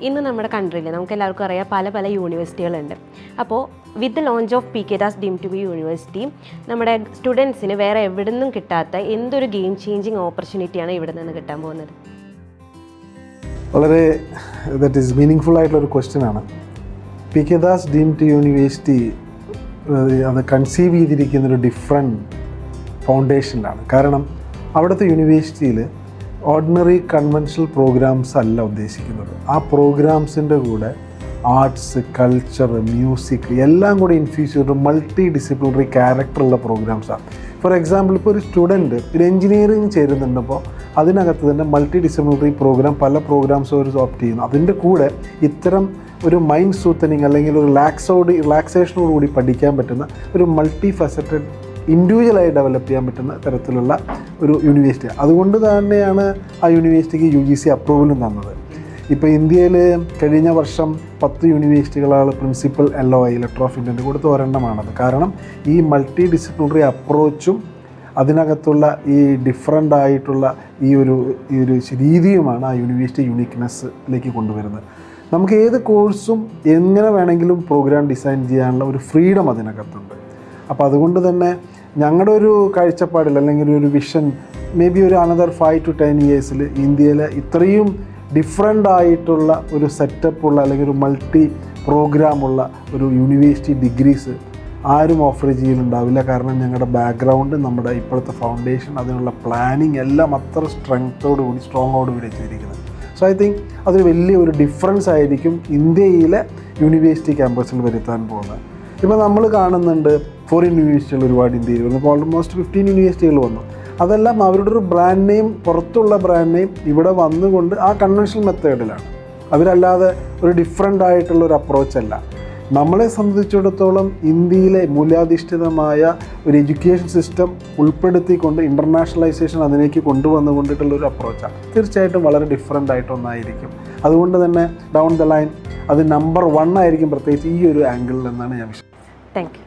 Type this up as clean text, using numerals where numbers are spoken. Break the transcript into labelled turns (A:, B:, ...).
A: ഇന്ന് നമ്മുടെ കൺട്രിയിൽ നമുക്ക് എല്ലാവർക്കും അറിയാം പല പല യൂണിവേഴ്സിറ്റികളുണ്ട്. അപ്പോൾ with the launch of PK Das deemed to be university നമ്മുടെ സ്റ്റുഡൻസിന് വേറെ എവിടെ നിന്നും കിട്ടാത്ത എന്തൊരു ഗെയിം ചേഞ്ചിങ് ഓപ്പർച്യൂണിറ്റിയാണ് ഇവിടെ നിന്ന് കിട്ടാൻ പോകുന്നത്?
B: വളരെ ദാറ്റ് ഈസ് മീനിങ് ആയിട്ടുള്ളൊരു ക്വസ്റ്റ്യനാണ്. PK ദാസ് ഡീംഡ് യൂണിവേഴ്സിറ്റി അത് കൺസീവ് ചെയ്തിരിക്കുന്നൊരു ഡിഫറെൻറ്റ് ഫൗണ്ടേഷനിലാണ്. കാരണം അവിടുത്തെ യൂണിവേഴ്സിറ്റിയിൽ ഓർഡിനറി കൺവെൻഷണൽ പ്രോഗ്രാംസ് അല്ല ഉദ്ദേശിക്കുന്നത്. ആ പ്രോഗ്രാംസിൻ്റെ കൂടെ ആർട്സ്, കൾച്ചർ, മ്യൂസിക് എല്ലാം കൂടി ഇൻഫ്യൂസ് ചെയ്തിട്ട് മൾട്ടി ഡിസിപ്ലിനറി ക്യാരക്ടറുള്ള പ്രോഗ്രാംസാണ്. ഫോർ എക്സാമ്പിൾ, ഇപ്പോൾ ഒരു സ്റ്റുഡൻറ്റ് ഒരു എഞ്ചിനീയറിംഗ് ചേരുന്നുണ്ടപ്പോൾ അതിനകത്ത് തന്നെ മൾട്ടി ഡിസിപ്ലിനറി പ്രോഗ്രാം പല പ്രോഗ്രാംസും അവർ ഓപ്റ്റ് ചെയ്യുന്നു. അതിൻ്റെ കൂടെ ഇത്തരം ഒരു മൈൻഡ് സൂത്തനിങ് അല്ലെങ്കിൽ ഒരു റിലാക്സേഷനോടുകൂടി പഠിക്കാൻ പറ്റുന്ന ഒരു മൾട്ടി ഫസറ്റഡ് ഇൻഡിവിജ്വലായി ഡെവലപ്പ് ചെയ്യാൻ പറ്റുന്ന തരത്തിലുള്ള ഒരു യൂണിവേഴ്സിറ്റി. അതുകൊണ്ട് തന്നെയാണ് ആ യൂണിവേഴ്സിറ്റിക്ക് UGC അപ്രൂവലും തന്നത്. ഇപ്പോൾ ഇന്ത്യയിൽ കഴിഞ്ഞ വർഷം 10 യൂണിവേഴ്സിറ്റികളാണ് principal LOI letter of intent കൊടുത്ത ഒരെണ്ണമാണത്. കാരണം ഈ മൾട്ടി ഡിസിപ്ലിനറി അപ്രോച്ചും അതിനകത്തുള്ള ഈ ഡിഫറൻ്റ് ആയിട്ടുള്ള ഈ ഒരു രീതിയുമാണ് ആ യൂണിവേഴ്സിറ്റി യൂണിക്നെസ്സിലേക്ക് കൊണ്ടുവരുന്നത്. നമുക്ക് ഏത് കോഴ്സും എങ്ങനെ വേണമെങ്കിലും പ്രോഗ്രാം ഡിസൈൻ ചെയ്യാനുള്ള ഒരു ഫ്രീഡം അതിനകത്തുണ്ട്. അപ്പോൾ അതുകൊണ്ട് തന്നെ ഞങ്ങളുടെ ഒരു കാഴ്ചപ്പാടിൽ അല്ലെങ്കിൽ ഒരു വിഷൻ മേ ബി ഒരു അനദർ 5 to 10 ഇയേഴ്സിൽ ഇന്ത്യയിലെ ഇത്രയും ഡിഫറെൻ്റ് ആയിട്ടുള്ള ഒരു സെറ്റപ്പുള്ള അല്ലെങ്കിൽ ഒരു മൾട്ടി പ്രോഗ്രാമുള്ള ഒരു യൂണിവേഴ്സിറ്റി ഡിഗ്രീസ് ആരും ഓഫർ ചെയ്യുന്നുണ്ടാവില്ല. കാരണം ഞങ്ങളുടെ ബാക്ക്ഗ്രൗണ്ട്, നമ്മുടെ ഇപ്പോഴത്തെ ഫൗണ്ടേഷൻ, അതിനുള്ള പ്ലാനിങ് എല്ലാം അത്ര സ്ട്രോങ്ങോടുകൂടി ചെയ്തിരിക്കുന്നത്. സോ ഐ തിങ്ക് അതൊരു വലിയൊരു ഡിഫറൻസ് ആയിരിക്കും ഇന്ത്യയിലെ യൂണിവേഴ്സിറ്റി ക്യാമ്പസിൽ വരുത്താൻ പോകുന്നത്. ഇപ്പോൾ നമ്മൾ കാണുന്നുണ്ട് ഫോറിൻ യൂണിവേഴ്സിറ്റികൾ ഒരുപാട് ഇന്ത്യയിൽ വന്നു. ഇപ്പോൾ ഓൾമോസ്റ്റ് 15 യൂണിവേഴ്സിറ്റികൾ വന്നു. അതെല്ലാം അവരുടെ ഒരു ബ്രാൻഡ് നെയിം, പുറത്തുള്ള ബ്രാൻഡ് നെയിം ഇവിടെ വന്നുകൊണ്ട് ആ കൺവെൻഷണൽ മെത്തേഡിലാണ്. അവരല്ലാതെ ഒരു ഡിഫറെൻ്റ് ആയിട്ടുള്ള ഒരു അപ്രോച്ചല്ല. നമ്മളെ സംബന്ധിച്ചിടത്തോളം ഇന്ത്യയിലെ മൂല്യാധിഷ്ഠിതമായ ഒരു എഡ്യൂക്കേഷൻ സിസ്റ്റം ഉൾപ്പെടുത്തിക്കൊണ്ട് ഇൻ്റർനാഷണലൈസേഷൻ അതിലേക്ക് കൊണ്ടുവന്നുകൊണ്ടിട്ടുള്ളൊരു അപ്രോച്ചാണ്. തീർച്ചയായിട്ടും വളരെ ഡിഫറെൻ്റ് ആയിട്ടൊന്നായിരിക്കും. അതുകൊണ്ട് തന്നെ ഡൗൺ ദ ലൈൻ അത് നമ്പർ 1 ആയിരിക്കും, പ്രത്യേകിച്ച് ഈ ഒരു ആംഗിളിൽ എന്നാണ് ഞാൻ വിശ്വസിക്കുന്നത്.
A: Thank you.